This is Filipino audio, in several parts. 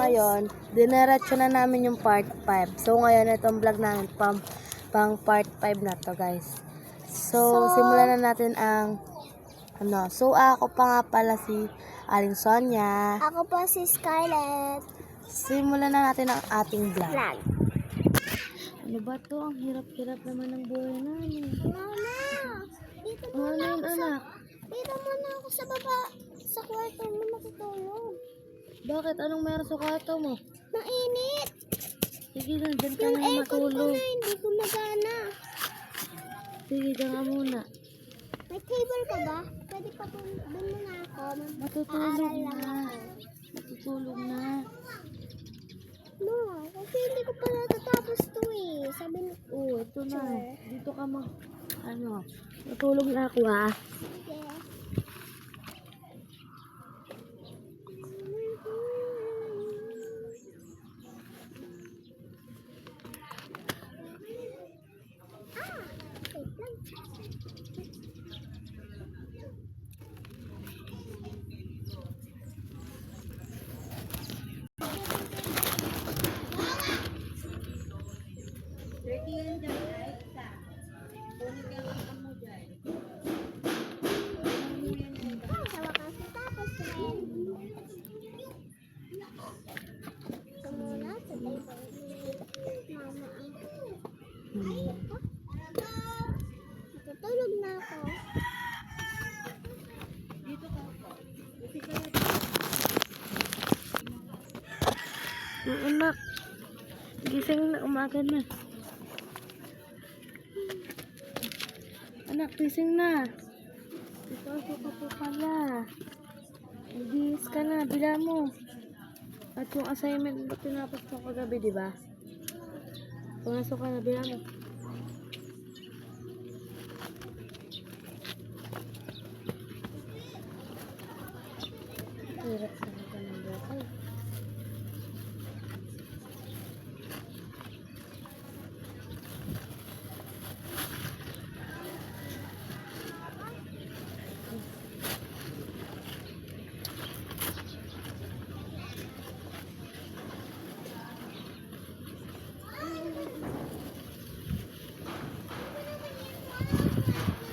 ngayon, dinerecho na namin yung part 5. So, ngayon, itong vlog namin, pang part 5 na to, guys. So, simulan na natin ang, So, ako pa nga pala si Aling Sonia. Ako po si Scarlett. Simulan na natin ang ating vlog. Vlog. Ano ba to? Ang hirap-hirap naman ng buhay namin. Mama, dito muna Ano yun, ako anak? dito muna ako sa baba, sa kwarto mo matutulog. Bakit? Anong meron sa kwarto mo? Mainit. Sige na, dyan ka Yung na aircon ko matulog. na hindi gumagana. Sige, dyan ka muna. May table ka ba? Pwede pa doon muna ako. Matutulog Aaral lang na. ako. Matutulog na. No, kasi hindi ko pa natatapos to eh. Sabi ni Ito na. Sure. Dito ka matulog na ako ha. Sige. Wait lang. Sa wakas natapos rin. Sumunod sa table ni Mama ang matutulog na ako. Yung anak. Gising na, umaga na. Anak, gising na. Ito ako ka po pala. Nagihis ka na, bila mo. At yung assignment mo tinapos mo kagabi, di ba? Pumasok ka na, bila mo. Hirap talaga ng buhay.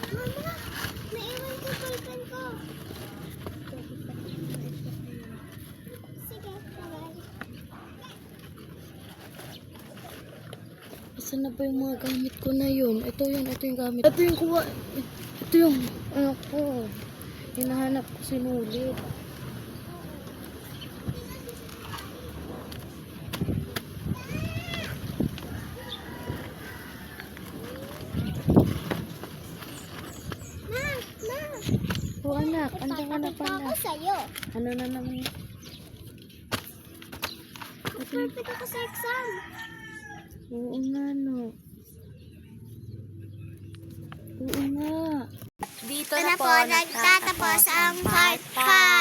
Mama, naiwan ko ballpen ko. Sige, bye-bye. Saan na ba yung mga gamit ko na yun? Ito yung gamit. Ito yung kuha. Ito yung, ano ko. Hinahanap ko sinulit. Ma! O anak, andyan ka na Papakita pala. ako sa'yo. Ano na naman? Perfect ako sa exam. Oo nga, no. Oo nga. Dito Ito na po, nagtatapos ang part 5.